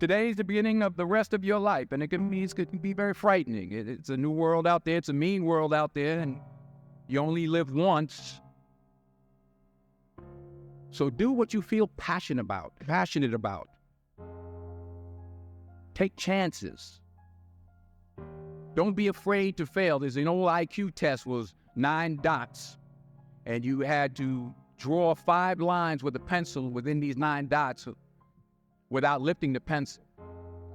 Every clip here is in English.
Today is the beginning of the rest of your life, and it can be very frightening. It's a new world out there. It's a mean world out there, and you only live once. So do what you feel passionate about. Take chances. Don't be afraid to fail. There's an old IQ test, was 9 dots, and you had to draw 5 lines with a pencil within these 9 dots without lifting the pencil.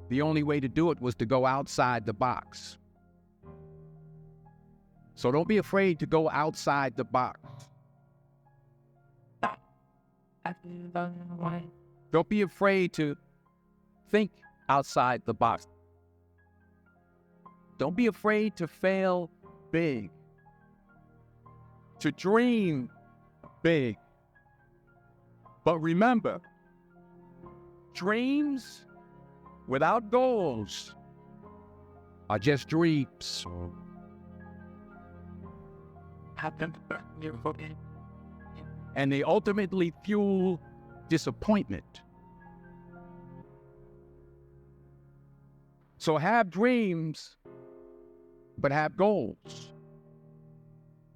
The only way to do it was to go outside the box. So don't be afraid to go outside the box. Don't be afraid to think outside the box. Don't be afraid to fail big, to dream big. But remember, dreams without goals are just dreams. And they ultimately fuel disappointment. So have dreams, but have goals.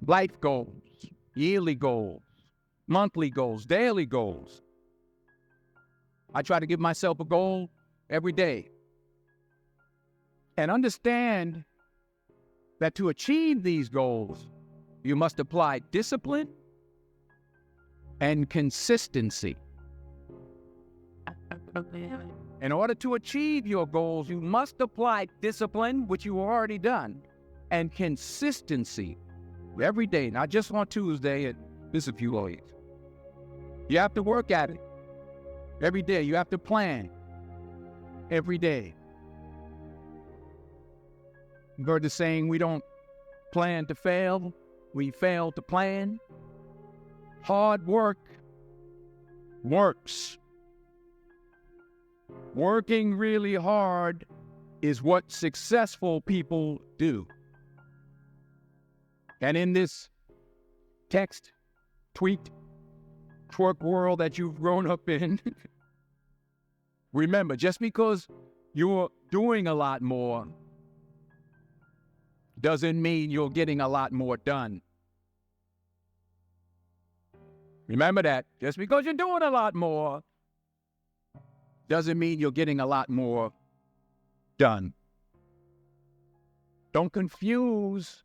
Life goals, yearly goals, monthly goals, daily goals. I try to give myself a goal every day. And understand that to achieve these goals, you must apply discipline and consistency. In order to achieve your goals, you must apply discipline, which you've already done, and consistency every day, not just on Tuesday and this a few days. You have to work at it every day. You have to plan every day. You've heard the saying, we don't plan to fail, we fail to plan. Hard work works. Working really hard is what successful people do. And in this text, tweet, twerk world that you've grown up in, remember, just because you're doing a lot more doesn't mean you're getting a lot more done. Remember that. Just because you're doing a lot more doesn't mean you're getting a lot more done. Don't confuse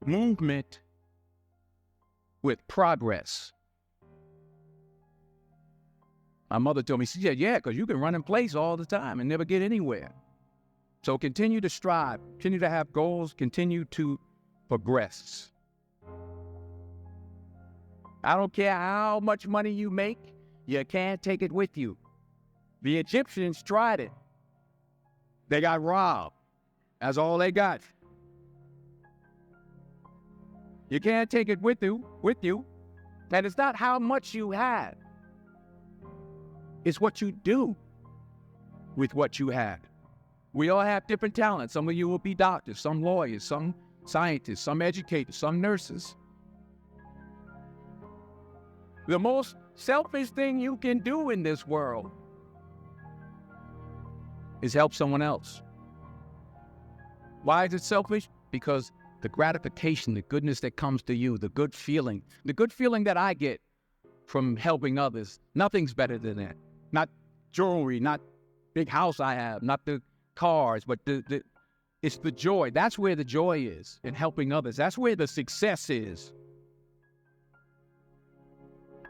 movement with progress. My mother told me, she said, yeah, because you can run in place all the time and never get anywhere. So continue to strive, continue to have goals, continue to progress. I don't care how much money you make, you can't take it with you. The Egyptians tried it. They got robbed. That's all they got. You can't take it with you. And it's not how much you have. It's what you do with what you have. We all have different talents. Some of you will be doctors, some lawyers, some scientists, some educators, some nurses. The most selfish thing you can do in this world is help someone else. Why is it selfish? Because the gratification, the goodness that comes to you, the good feeling that I get from helping others, nothing's better than that. Not jewelry, not big house I have, not the cars, but it's the joy. That's where the joy is, in helping others. That's where the success is.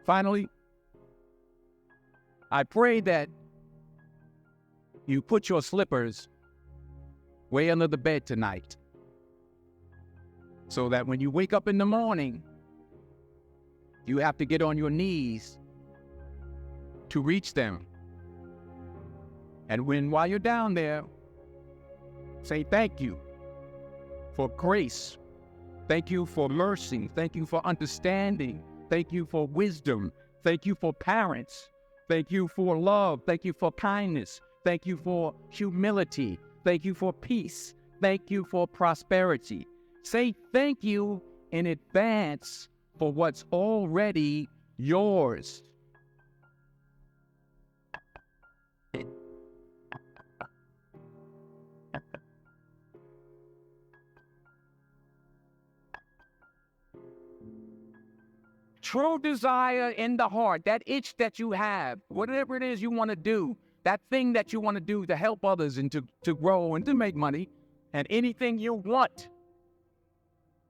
Finally, I pray that you put your slippers way under the bed tonight, so that when you wake up in the morning, you have to get on your knees to reach them. And while you're down there, say thank you for grace. Thank you for mercy. Thank you for understanding. Thank you for wisdom. Thank you for parents. Thank you for love. Thank you for kindness. Thank you for humility. Thank you for peace. Thank you for prosperity. Say thank you in advance for what's already yours. true desire in the heart, that itch that you have, whatever it is you want to do, that thing that you want to do to help others and to grow and to make money, and anything you want,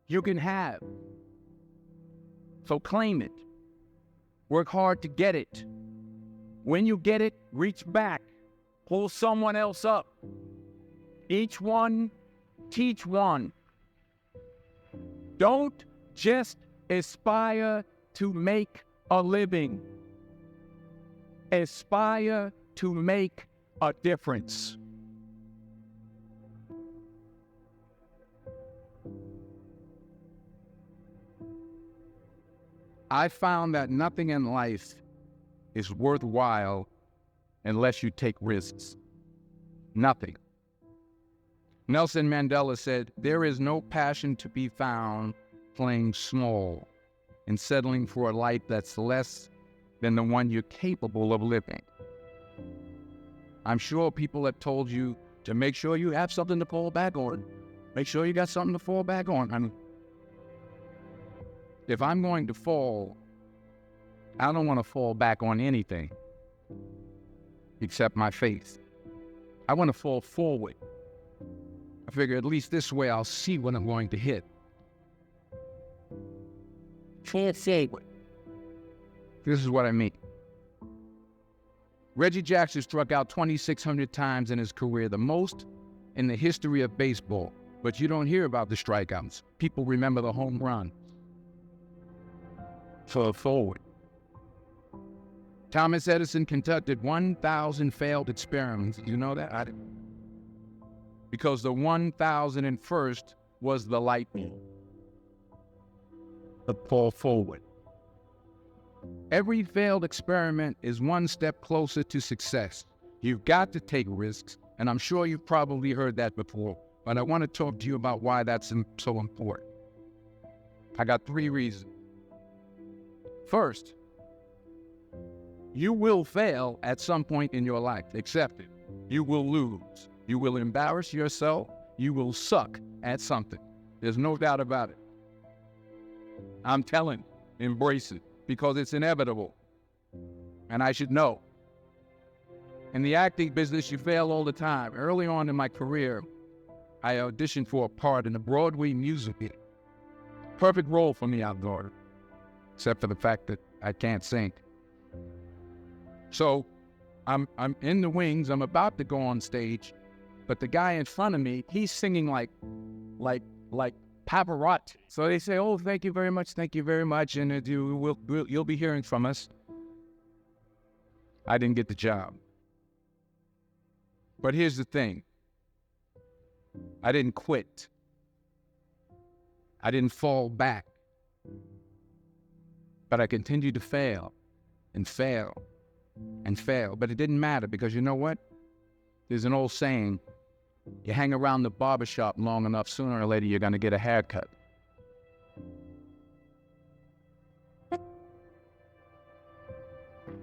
you can have. So claim it. Work hard to get it. When you get it, reach back. Pull someone else up. Each one, teach one. Don't just aspire to make a living. Aspire to make a difference. I found that nothing in life is worthwhile unless you take risks. Nothing. Nelson Mandela said, "There is no passion to be found playing small and settling for a life that's less than the one you're capable of living." I'm sure people have told you to make sure you have something to fall back on. Make sure you got something to fall back on. I mean, if I'm going to fall, I don't want to fall back on anything except my faith. I want to fall forward. I figure at least this way I'll see what I'm going to hit. This is what I mean. Reggie Jackson struck out 2,600 times in his career, the most in the history of baseball. But you don't hear about the strikeouts. People remember the home run. So forward. Thomas Edison conducted 1,000 failed experiments. You know that? I didn't. Because the 1,001st was the light bulb. The fall forward. Every failed experiment is one step closer to success. You've got to take risks, and I'm sure you've probably heard that before, but I want to talk to you about why that's so important. I got 3 reasons. First, you will fail at some point in your life. Accept it. You will lose. You will embarrass yourself. You will suck at something. There's no doubt about it. I'm telling you, embrace it, because it's inevitable. And I should know. In the acting business, you fail all the time. Early on in my career, I auditioned for a part in a Broadway musical. Perfect role for me, outdoor, except for the fact that I can't sing. So I'm in the wings. I'm about to go on stage, but the guy in front of me, he's singing like Pavarotti. So they say, "Oh, thank you very much, and you'll be hearing from us." I didn't get the job. But here's the thing. I didn't quit. I didn't fall back. But I continued to fail and fail and fail. But it didn't matter, because you know what? There's an old saying, you hang around the barbershop long enough, sooner or later you're going to get a haircut.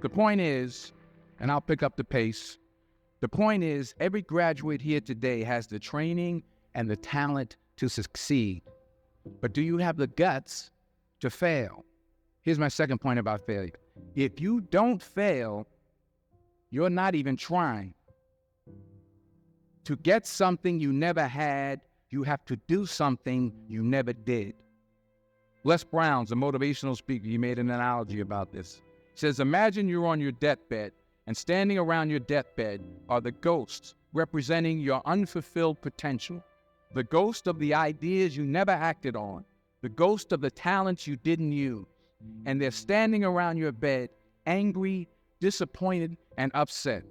The point is, and I'll pick up the pace, the point is, every graduate here today has the training and the talent to succeed. But do you have the guts to fail? Here's my second point about failure. If you don't fail, you're not even trying. To get something you never had, you have to do something you never did. Les Brown's a motivational speaker. He made an analogy about this. He says, imagine you're on your deathbed, and standing around your deathbed are the ghosts representing your unfulfilled potential, the ghost of the ideas you never acted on, the ghost of the talents you didn't use. And they're standing around your bed, angry, disappointed, and upset.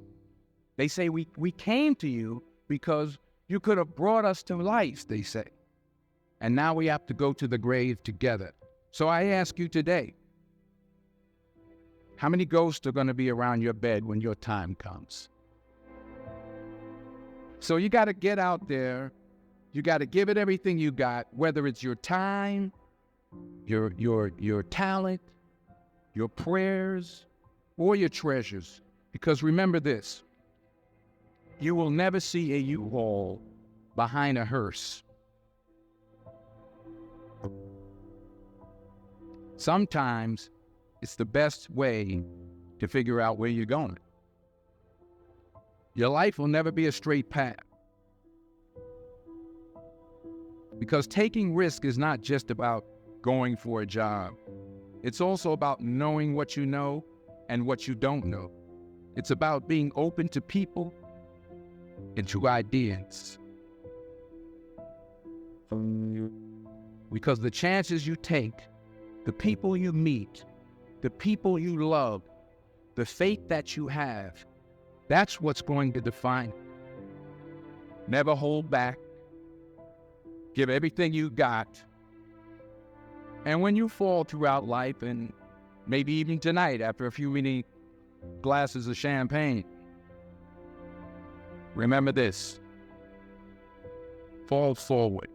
They say, we came to you because you could have brought us to life, they say. And now we have to go to the grave together. So I ask you today, how many ghosts are going to be around your bed when your time comes? So you got to get out there. You got to give it everything you got, whether it's your time, your talent, your prayers, or your treasures. Because remember this, you will never see a U-Haul behind a hearse. Sometimes It's the best way to figure out where you're going. Your life will never be a straight path. Because taking risk is not just about going for a job. It's also about knowing what you know and what you don't know. It's about being open to people and to ideas. Because the chances you take, the people you meet, the people you love, the faith that you have, that's what's going to define you. Never hold back. Give everything you got. And when you fall throughout life, and maybe even tonight after a few many glasses of champagne, remember this: fall forward.